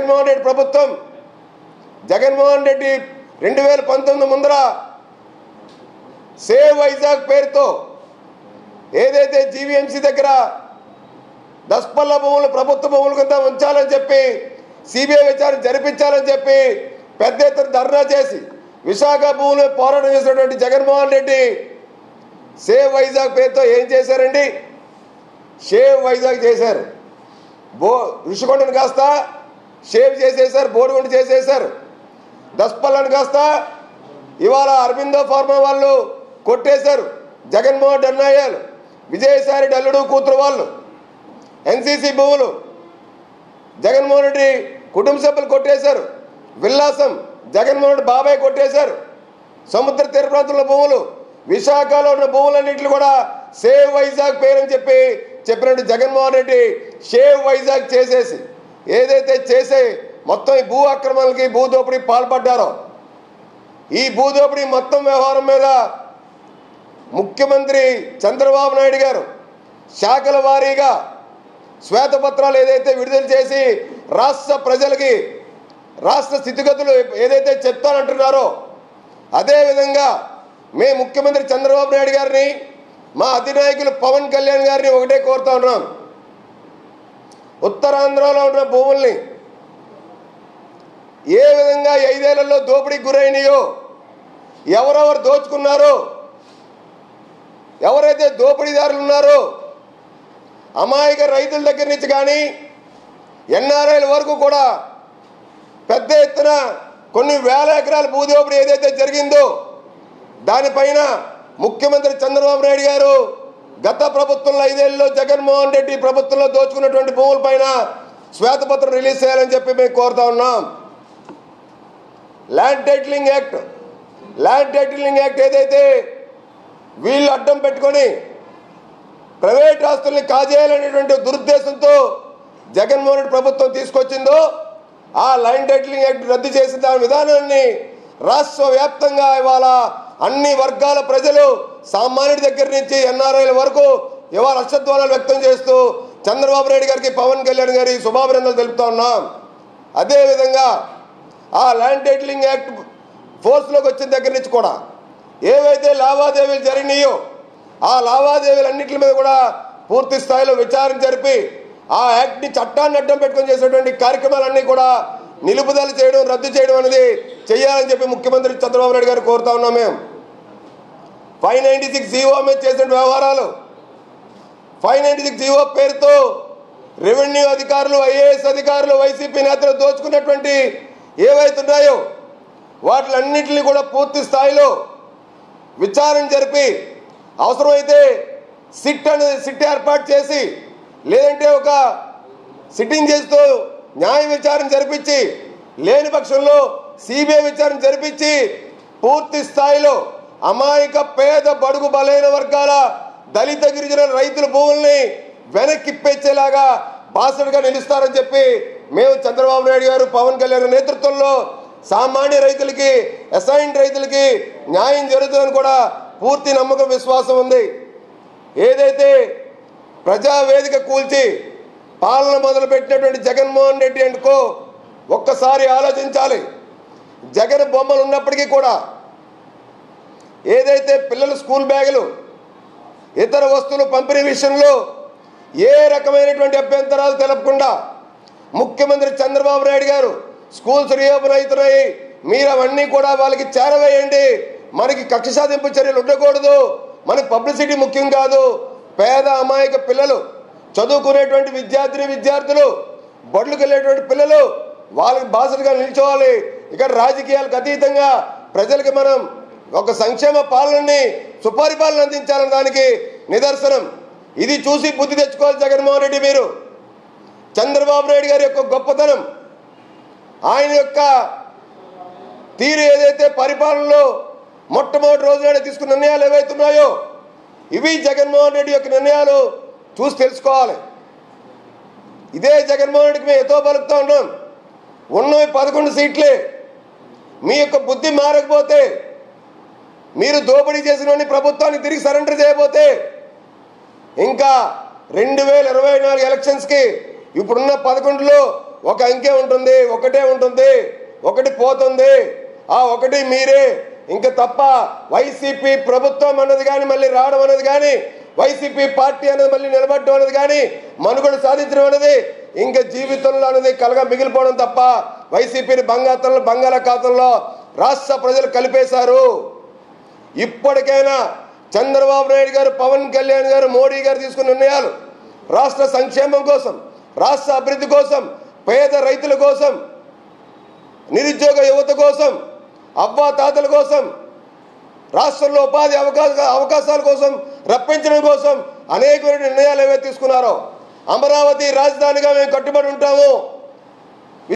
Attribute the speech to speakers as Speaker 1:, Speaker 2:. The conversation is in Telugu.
Speaker 1: జగన్మోహన్ రెడ్డి ప్రభుత్వం జగన్మోహన్ రెడ్డి 2019 ముందర సేవ్ వైజాగ్ పేరుతో ఏదైతే జీవీఎంసీ దగ్గర దస్పల్ల భూములు ప్రభుత్వ భూముల కింద ఉంచాలని చెప్పి సిబిఐ విచారణ జరిపించాలని చెప్పి పెద్ద ఎత్తున ధర్నా చేసి విశాఖ భూములు పోరాటం చేసినటువంటి జగన్మోహన్ రెడ్డి సేవ్ వైజాగ్ పేరుతో ఏం చేశారండి? షేవ్ వైజాగ్ చేశారు. ఋషికొండను కాస్త షేవ్ చేసేశారు, బోడిగుంట చేసేశారు. దస్పల్లను కాస్త ఇవాళ అరబిందో ఫార్మా వాళ్ళు కొట్టేశారు. జగన్మోహన్ అన్నయ్యలు, విజయసాయి రెడ్డి అల్లుడు కూతురు వాళ్ళు ఎన్సీసీ భూములు జగన్మోహన్ రెడ్డి కుటుంబ సభ్యులు కొట్టేశారు. విల్లాసం జగన్మోహన్ రెడ్డి బాబాయ్ కొట్టేశారు. సముద్ర తీర ప్రాంతంలో భూములు, విశాఖలో ఉన్న భూములన్నింటినీ కూడా సేవ్ వైజాగ్ పేరని చెప్పినట్టు జగన్మోహన్ రెడ్డి షేవ్ వైజాగ్ చేసేసి ఏదైతే చేసే మొత్తం ఈ భూ అక్రమాలకి భూ దోపిడీ పాల్పడ్డారో ఈ భూ దోపిడీ మొత్తం వ్యవహారం మీద ముఖ్యమంత్రి చంద్రబాబు నాయుడు గారు శాఖల వారీగా శ్వేతపత్రాలు ఏదైతే విడుదల చేసి రాష్ట్ర ప్రజలకి రాష్ట్ర స్థితిగతులు ఏదైతే చెప్తానంటున్నారో అదేవిధంగా మేము ముఖ్యమంత్రి చంద్రబాబు నాయుడు గారిని మా అధినాయకులు పవన్ కళ్యాణ్ గారిని ఒకటే కోరుతా ఉన్నాం. ఉత్తరాంధ్రలో ఉన్న భూముల్ని ఏ విధంగా 5 ఏళ్లలో దోపిడీకి గురైనయో ఎవరెవరు దోచుకున్నారో ఎవరైతే దోపిడీదారులు ఉన్నారో అమాయక రైతుల దగ్గర నుంచి కానీ ఎన్ఆర్ఐల వరకు కూడా పెద్ద ఎత్తున కొన్ని వేల ఎకరాల భూదోపిడీ ఏదైతే జరిగిందో దానిపైన ముఖ్యమంత్రి చంద్రబాబు నాయుడు గారు గత ప్రభుత్వంలో 5 ఏళ్లలో జగన్మోహన్ రెడ్డి ప్రభుత్వంలో దోచుకున్నటువంటి భూములపైన శ్వేతపత్రం రిలీజ్ చేయాలని చెప్పి మేము కోరుతా ఉన్నాం. ల్యాండ్ టైటిలింగ్ యాక్ట్ ఏదైతే వీళ్ళు అడ్డం పెట్టుకొని ప్రైవేట్ ఆస్తుల్ని కాజేయాలనేటువంటి దురుద్దేశంతో జగన్మోహన్ రెడ్డి ప్రభుత్వం తీసుకొచ్చిందో ఆ ల్యాండ్ టైటిలింగ్ యాక్ట్ రద్దు చేసిన దాని విధానాన్ని రాష్ట్ర వ్యాప్తంగా ఇవాళ అన్ని వర్గాల ప్రజలు సామాన్యుడి దగ్గర నుంచి ఎన్ఆర్ఐల వరకు ఇవాళ హర్షధ్వానాలు వ్యక్తం చేస్తూ చంద్రబాబు నాయుడు గారికి పవన్ కళ్యాణ్ గారి శుభాభినందనలు తెలుపుతా ఉన్నాం. అదేవిధంగా ఆ ల్యాండ్ టైటిలింగ్ యాక్ట్ ఫోర్స్లోకి వచ్చిన దగ్గర నుంచి కూడా ఏవైతే లావాదేవీలు జరిగినాయో ఆ లావాదేవీలన్నింటి మీద కూడా పూర్తి స్థాయిలో విచారణ జరిపి ఆ యాక్ట్ని చట్టాన్ని అడ్డం పెట్టుకొని చేసేటువంటి కార్యక్రమాలన్నీ కూడా నిలుపుదల చేయడం రద్దు చేయడం అనేది చేయాలని చెప్పి ముఖ్యమంత్రి చంద్రబాబు నాయుడు గారు కోరుతా ఉన్నాం. మేము 596 జీవో మీద చేసిన వ్యవహారాలు 596 జీవో పేరుతో రెవెన్యూ అధికారులు ఐఏఎస్ అధికారులు వైసీపీ నేతలు దోచుకున్నటువంటి ఏవైతున్నాయో వాటిలన్నింటినీ కూడా పూర్తి స్థాయిలో విచారణ జరిపి అవసరమైతే సిట్ ఏర్పాటు చేసి లేదంటే ఒక సిట్టింగ్ చేస్తూ న్యాయ విచారణ జరిపించి లేని పక్షంలో సిబిఐ విచారణ జరిపించి పూర్తి స్థాయిలో అమాయక పేద బడుగు బలైన వర్గాల దళిత గిరిజన రైతుల భూముల్ని వెనక్కిప్పేసేలాగా బాసటగా నిలుస్తారని చెప్పి మేము చంద్రబాబు నాయుడు గారు పవన్ కళ్యాణ్ నేతృత్వంలో సామాన్య రైతులకి అసైన్డ్ రైతులకి న్యాయం జరుగుతుందని కూడా పూర్తి నమ్మకం విశ్వాసం ఉంది. ఏదైతే ప్రజావేదిక కూల్చి పాలన మొదలుపెట్టినటువంటి జగన్మోహన్ రెడ్డి అండ్కో ఒక్కసారి ఆలోచించాలి. జగన్ బొమ్మలు ఉన్నప్పటికీ కూడా ఏదైతే పిల్లల స్కూల్ బ్యాగులు ఇతర వస్తువులు పంపిణీ విషయంలో ఏ రకమైనటువంటి అభ్యంతరాలు తెలపకుండా ముఖ్యమంత్రి చంద్రబాబు నాయుడు గారు స్కూల్స్ రీఓపెన్ అవుతున్నాయి, మీరు అవన్నీ కూడా వాళ్ళకి చేరవేయండి, మనకి కక్ష సాధింపు చర్యలు ఉండకూడదు, మనకి పబ్లిసిటీ ముఖ్యం కాదు, పేద అమాయక పిల్లలు చదువుకునేటువంటి విద్యార్థులు బడులకు వెళ్ళేటువంటి పిల్లలు వాళ్ళకి బాసటగా నిల్చోవాలి. ఇక్కడ రాజకీయాలకు అతీతంగా ప్రజలకి మనం ఒక సంక్షేమ పాలనని సుపరిపాలన అందించాలని దానికి నిదర్శనం. ఇది చూసి బుద్ధి తెచ్చుకోవాలి జగన్మోహన్ రెడ్డి. మీరు చంద్రబాబు నాయుడు గారి యొక్క గొప్పతనం, ఆయన యొక్క తీరు ఏదైతే పరిపాలనలో మొట్టమొదటి రోజు నాడు తీసుకున్న నిర్ణయాలు ఏవైతున్నాయో ఇవి జగన్మోహన్ రెడ్డి యొక్క నిర్ణయాలు చూసి తెలుసుకోవాలి. ఇదే జగన్మోహన్ రెడ్డికి మేము ఎతో పలుకుతూ ఉన్నాం. ఉన్నవి 11 సీట్లే. మీ యొక్క బుద్ధి మారకపోతే, మీరు దోపిడీ చేసిన ప్రభుత్వానికి తిరిగి సరెండర్ చేయబోతే ఇంకా 2024 ఎలక్షన్స్కి ఇప్పుడున్న 11లో ఒక అంకె ఉంటుంది, ఒకటే ఉంటుంది, ఒకటి పోతుంది, ఆ ఒకటి మీరే. ఇంకా తప్ప వైసీపీ ప్రభుత్వం అన్నది కానీ మళ్ళీ రావడం అనేది కానీ, వైసీపీ పార్టీ అనేది మళ్ళీ నిలబడడం అనేది కానీ, మనుగడ సాధించడం అనేది ఇంకా జీవితంలో అనేది కలగా మిగిలిపోవడం తప్ప వైసీపీని బంగాళాఖాతంలో రాష్ట్ర ప్రజలు కలిపేశారు. ఇప్పటికైనా చంద్రబాబు నాయుడు గారు, పవన్ కళ్యాణ్ గారు, మోడీ గారు తీసుకున్న నిర్ణయాలు రాష్ట్ర సంక్షేమం కోసం, రాష్ట్ర అభివృద్ధి కోసం, పేద రైతుల కోసం, నిరుద్యోగ యువత కోసం, అవ్వాతాతల కోసం, రాష్ట్రంలో ఉపాధి అవకాశాల కోసం రప్పించడం కోసం అనేకమైన నిర్ణయాలు ఏవైతే తీసుకున్నారో, అమరావతి రాజధానిగా మేము కట్టుబడి ఉంటాము,